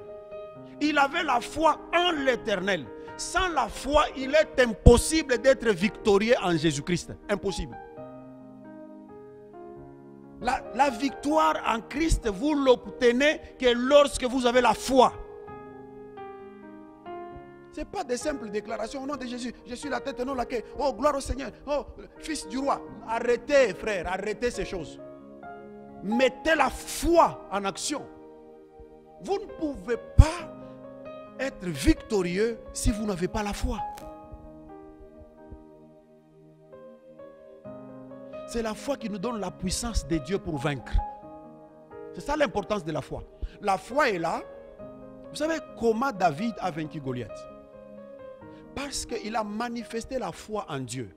Speaker 1: Il avait la foi en l'Éternel. Sans la foi, il est impossible d'être victorieux en Jésus-Christ. Impossible. La victoire en Christ, vous l'obtenez que lorsque vous avez la foi. Ce n'est pas des simples déclarations au nom de Jésus. Je suis la tête et non la queue. Oh, gloire au Seigneur. Oh, fils du roi. Arrêtez, frère. Arrêtez ces choses. Mettez la foi en action. Vous ne pouvez pas être victorieux si vous n'avez pas la foi. C'est la foi qui nous donne la puissance de Dieu pour vaincre. C'est ça l'importance de la foi. La foi est là. Vous savez comment David a vaincu Goliath? Parce qu'il a manifesté la foi en Dieu.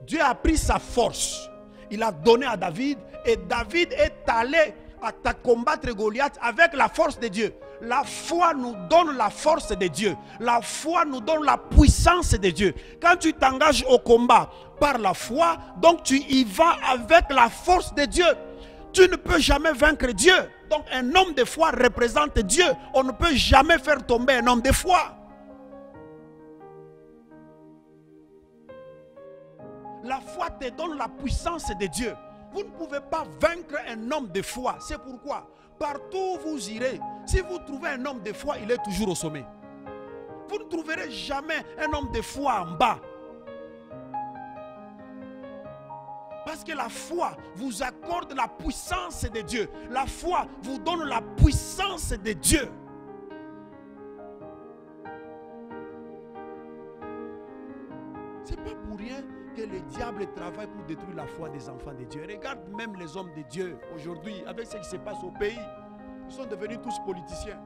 Speaker 1: Dieu a pris sa force. Il a donné à David et David est allé à combattre Goliath avec la force de Dieu. La foi nous donne la force de Dieu. La foi nous donne la puissance de Dieu. Quand tu t'engages au combat par la foi, donc tu y vas avec la force de Dieu. Tu ne peux jamais vaincre Dieu. Donc un homme de foi représente Dieu. On ne peut jamais faire tomber un homme de foi. La foi te donne la puissance de Dieu. Vous ne pouvez pas vaincre un homme de foi. C'est pourquoi, partout où vous irez, si vous trouvez un homme de foi, il est toujours au sommet. Vous ne trouverez jamais un homme de foi en bas. Parce que la foi vous accorde la puissance de Dieu. La foi vous donne la puissance de Dieu. Ce n'est pas pour rien que le diable travaille pour détruire la foi des enfants de Dieu. Regarde même les hommes de Dieu aujourd'hui, avec ce qui se passe au pays. Ils sont devenus tous politiciens.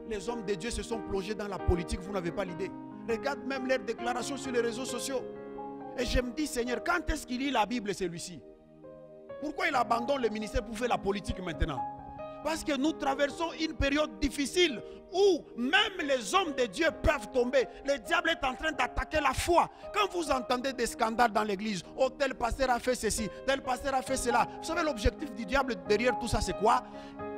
Speaker 1: Les hommes de Dieu se sont plongés dans la politique, vous n'avez pas l'idée. Regarde même leurs déclarations sur les réseaux sociaux. Et je me dis, Seigneur, quand est-ce qu'il lit la Bible, celui-ci? Pourquoi il abandonne le ministère pour faire la politique maintenant? Parce que nous traversons une période difficile où même les hommes de Dieu peuvent tomber. Le diable est en train d'attaquer la foi. Quand vous entendez des scandales dans l'église, oh tel pasteur a fait ceci, tel pasteur a fait cela. Vous savez l'objectif du diable derrière tout ça c'est quoi?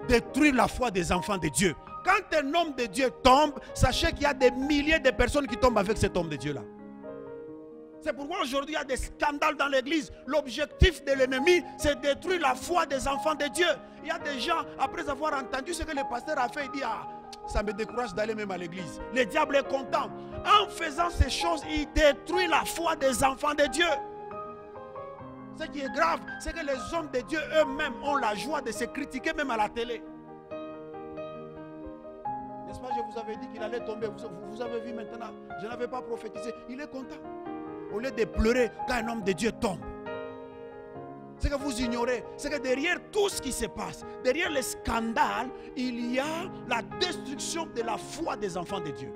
Speaker 1: Détruire la foi des enfants de Dieu. Quand un homme de Dieu tombe, sachez qu'il y a des milliers de personnes qui tombent avec cet homme de Dieu là. C'est pourquoi aujourd'hui il y a des scandales dans l'église. L'objectif de l'ennemi, c'est de détruire la foi des enfants de Dieu. Il y a des gens, après avoir entendu ce que le pasteur a fait, il dit, ah, ça me décourage d'aller même à l'église. Le diable est content. En faisant ces choses, il détruit la foi des enfants de Dieu. Ce qui est grave, c'est que les hommes de Dieu eux-mêmes ont la joie de se critiquer même à la télé. N'est-ce pas, je vous avais dit qu'il allait tomber. Vous avez vu maintenant, je n'avais pas prophétisé. Il est content. Au lieu de pleurer quand un homme de Dieu tombe. Ce que vous ignorez, c'est que derrière tout ce qui se passe, derrière les scandales, il y a la destruction de la foi des enfants de Dieu.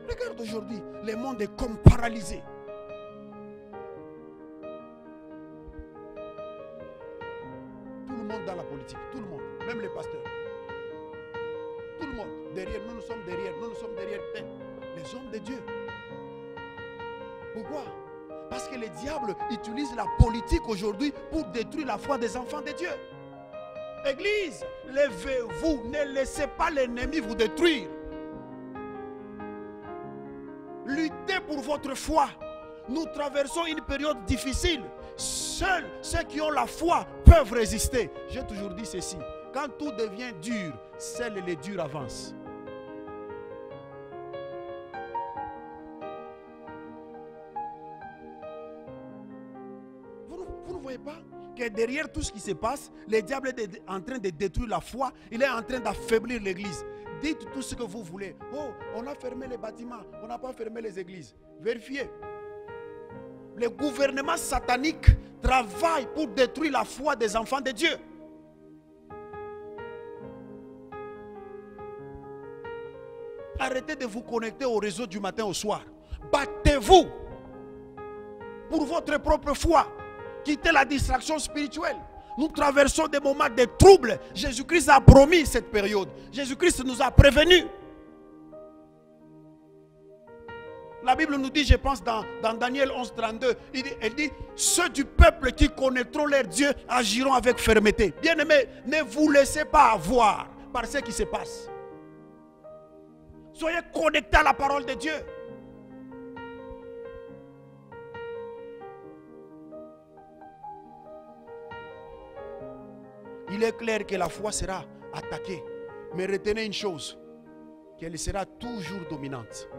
Speaker 1: Regarde aujourd'hui, le monde est comme paralysé. Tout le monde dans la politique, tout le monde, même les pasteurs. Tout le monde, derrière, nous sommes derrière les hommes de Dieu. Pourquoi? Parce que le diable utilise la politique aujourd'hui pour détruire la foi des enfants de Dieu. Église, levez-vous, ne laissez pas l'ennemi vous détruire. Luttez pour votre foi. Nous traversons une période difficile. Seuls ceux qui ont la foi peuvent résister. J'ai toujours dit ceci. Quand tout devient dur, seuls les durs avancent. Vous ne voyez pas que derrière tout ce qui se passe, le diable est en train de détruire la foi. Il est en train d'affaiblir l'église. Dites tout ce que vous voulez. Oh, on a fermé les bâtiments, on n'a pas fermé les églises. Vérifiez. Le gouvernement satanique travaille pour détruire la foi des enfants de Dieu. Arrêtez de vous connecter au réseau du matin au soir. Battez-vous pour votre propre foi. Quittez la distraction spirituelle. Nous traversons des moments de troubles. Jésus-Christ a promis cette période. Jésus-Christ nous a prévenus. La Bible nous dit, je pense dans Daniel 11, 32, elle dit, ceux du peuple qui connaîtront leur Dieu agiront avec fermeté. Bien-aimés, ne vous laissez pas avoir par ce qui se passe. Soyez connectés à la parole de Dieu. Il est clair que la foi sera attaquée. Mais retenez une chose, qu'elle sera toujours dominante.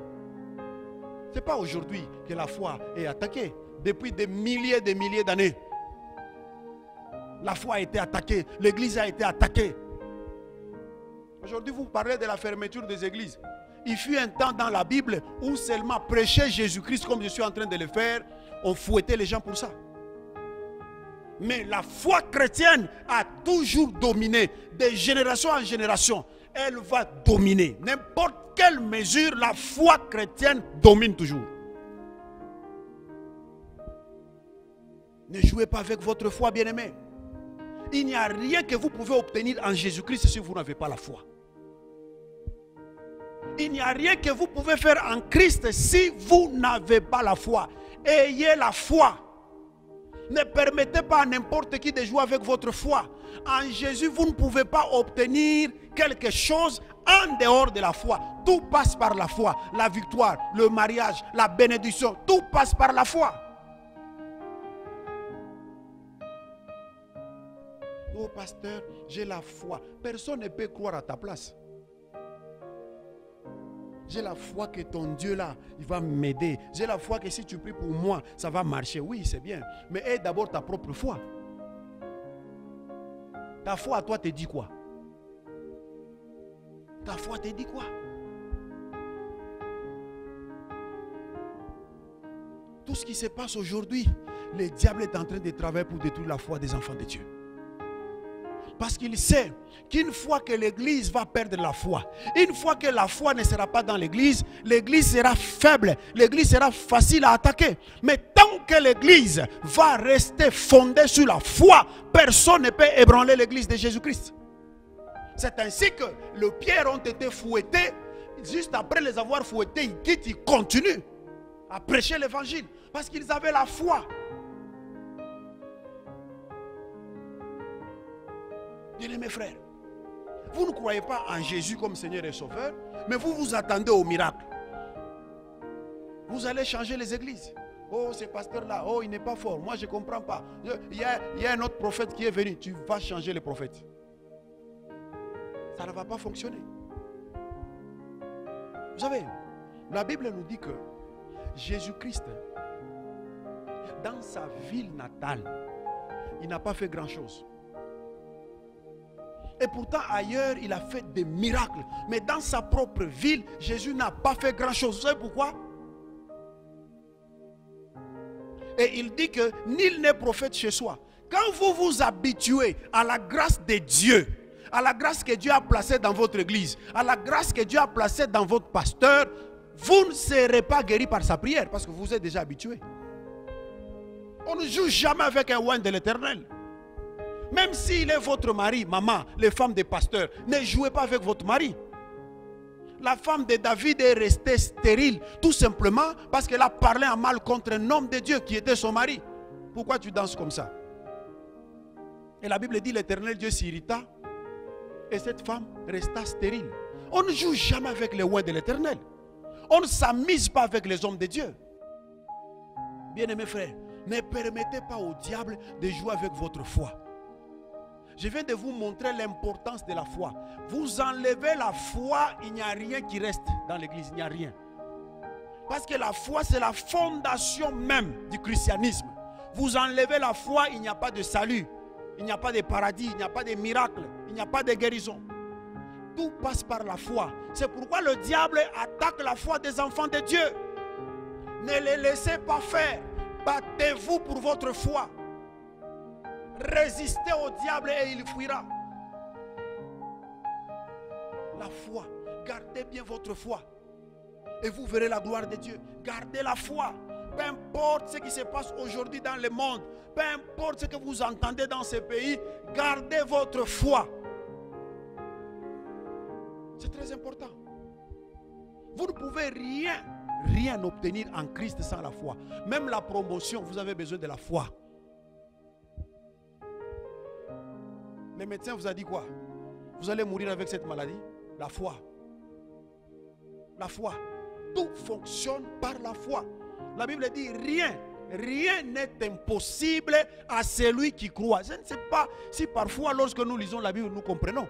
Speaker 1: Ce n'est pas aujourd'hui que la foi est attaquée. Depuis des milliers d'années. La foi a été attaquée. L'église a été attaquée. Aujourd'hui, vous parlez de la fermeture des églises. Il fut un temps dans la Bible où seulement prêcher Jésus-Christ comme je suis en train de le faire, on fouettait les gens pour ça. Mais la foi chrétienne a toujours dominé, de génération en génération. Elle va dominer. N'importe quelle mesure, la foi chrétienne domine toujours. Ne jouez pas avec votre foi, bien-aimés. Il n'y a rien que vous pouvez obtenir en Jésus-Christ si vous n'avez pas la foi. Il n'y a rien que vous pouvez faire en Christ si vous n'avez pas la foi. Ayez la foi. Ne permettez pas à n'importe qui de jouer avec votre foi. En Jésus, vous ne pouvez pas obtenir quelque chose en dehors de la foi. Tout passe par la foi. La victoire, le mariage, la bénédiction, tout passe par la foi. Oh pasteur, j'ai la foi. Personne ne peut croire à ta place. J'ai la foi que ton Dieu là, il va m'aider. J'ai la foi que si tu pries pour moi, ça va marcher. Oui, c'est bien. Mais aie d'abord ta propre foi. Ta foi à toi te dit quoi? Ta foi te dit quoi? Tout ce qui se passe aujourd'hui, le diable est en train de travailler pour détruire la foi des enfants de Dieu. Parce qu'il sait qu'une fois que l'église va perdre la foi, une fois que la foi ne sera pas dans l'église, l'église sera faible, l'église sera facile à attaquer. Mais tant que l'église va rester fondée sur la foi, personne ne peut ébranler l'église de Jésus-Christ. C'est ainsi que les pierres ont été fouettées. Juste après les avoir fouettées, ils quittent, ils continuent à prêcher l'évangile. Parce qu'ils avaient la foi. Bien-aimés frères, vous ne croyez pas en Jésus comme Seigneur et Sauveur, mais vous vous attendez au miracle. Vous allez changer les églises. Oh, ce pasteur-là, oh, il n'est pas fort. Moi, je ne comprends pas. Il y a un autre prophète qui est venu. Tu vas changer les prophètes. Ça ne va pas fonctionner. Vous savez, la Bible nous dit que Jésus-Christ, dans sa ville natale, il n'a pas fait grand-chose. Et pourtant ailleurs il a fait des miracles. Mais dans sa propre ville, Jésus n'a pas fait grand chose. Vous savez pourquoi? Et il dit que nul n'est prophète chez soi. Quand vous vous habituez à la grâce de Dieu, à la grâce que Dieu a placée dans votre église, à la grâce que Dieu a placée dans votre pasteur, vous ne serez pas guéri par sa prière parce que vous êtes déjà habitué. On ne joue jamais avec un oint de l'Éternel. Même s'il est votre mari, maman, les femmes des pasteurs, ne jouez pas avec votre mari. La femme de David est restée stérile, tout simplement parce qu'elle a parlé en mal contre un homme de Dieu qui était son mari. Pourquoi tu danses comme ça? Et la Bible dit l'Éternel Dieu s'irrita et cette femme resta stérile. On ne joue jamais avec les oins de l'Éternel. On ne s'amuse pas avec les hommes de Dieu. Bien-aimés frères, ne permettez pas au diable de jouer avec votre foi. Je viens de vous montrer l'importance de la foi. Vous enlevez la foi, il n'y a rien qui reste dans l'église, il n'y a rien. Parce que la foi, c'est la fondation même du christianisme. Vous enlevez la foi, il n'y a pas de salut, il n'y a pas de paradis, il n'y a pas de miracle, il n'y a pas de guérison. Tout passe par la foi. C'est pourquoi le diable attaque la foi des enfants de Dieu. Ne les laissez pas faire. Battez-vous pour votre foi. Résistez au diable et il fuira. La foi. Gardez bien votre foi. Et vous verrez la gloire de Dieu. Gardez la foi. Peu importe ce qui se passe aujourd'hui dans le monde. Peu importe ce que vous entendez dans ces pays. Gardez votre foi. C'est très important. Vous ne pouvez rien obtenir en Christ sans la foi. Même la promotion, vous avez besoin de la foi. Les médecins vous ont dit quoi? Vous allez mourir avec cette maladie? La foi. La foi. Tout fonctionne par la foi. La Bible dit rien n'est impossible à celui qui croit. Je ne sais pas si parfois lorsque nous lisons la Bible nous comprenons.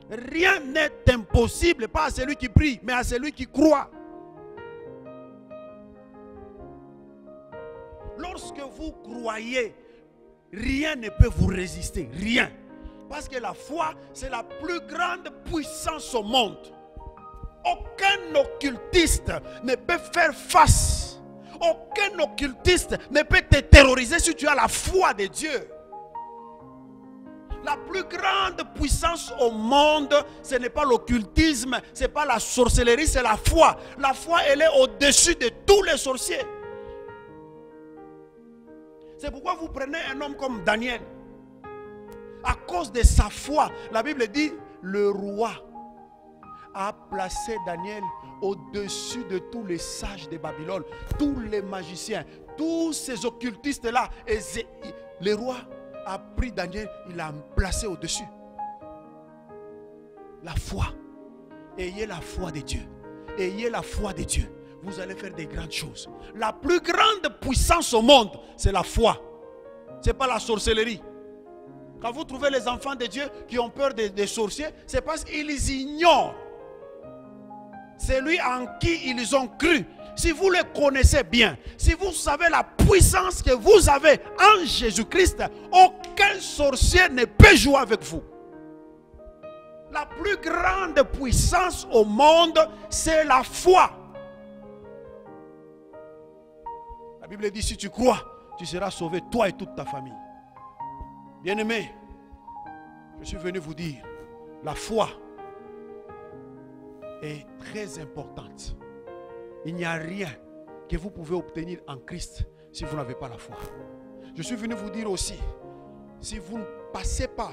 Speaker 1: Rien n'est impossible, pas à celui qui prie, mais à celui qui croit. Lorsque vous croyez, rien ne peut vous résister. Rien. Parce que la foi, c'est la plus grande puissance au monde. Aucun occultiste ne peut faire face. Aucun occultiste ne peut te terroriser si tu as la foi de Dieu. La plus grande puissance au monde, ce n'est pas l'occultisme, ce n'est pas la sorcellerie, c'est la foi. La foi, elle est au-dessus de tous les sorciers. C'est pourquoi vous prenez un homme comme Daniel. À cause de sa foi, la Bible dit, le roi a placé Daniel au-dessus de tous les sages de Babylone, tous les magiciens, tous ces occultistes-là. Et le roi a pris Daniel, il l'a placé au-dessus. La foi. Ayez la foi de Dieu. Ayez la foi de Dieu. Vous allez faire des grandes choses. La plus grande puissance au monde, c'est la foi. Ce n'est pas la sorcellerie. Quand vous trouvez les enfants de Dieu qui ont peur des sorciers, c'est parce qu'ils ignorent celui en qui ils ont cru. Si vous le connaissez bien, si vous savez la puissance que vous avez en Jésus-Christ, aucun sorcier ne peut jouer avec vous. La plus grande puissance au monde, c'est la foi. La Bible dit, si tu crois, tu seras sauvé, toi et toute ta famille. Bien-aimés, je suis venu vous dire, la foi est très importante. Il n'y a rien que vous pouvez obtenir en Christ si vous n'avez pas la foi. Je suis venu vous dire aussi, si vous ne passez pas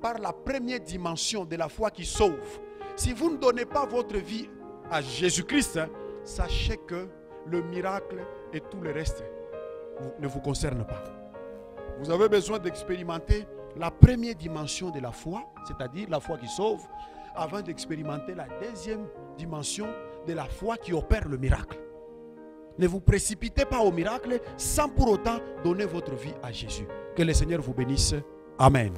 Speaker 1: par la première dimension de la foi qui sauve, si vous ne donnez pas votre vie à Jésus-Christ, sachez que le miracle et tout le reste ne vous concerne pas. Vous avez besoin d'expérimenter la première dimension de la foi, c'est-à-dire la foi qui sauve, avant d'expérimenter la deuxième dimension de la foi qui opère le miracle. Ne vous précipitez pas au miracle sans pour autant donner votre vie à Jésus. Que le Seigneur vous bénisse. Amen.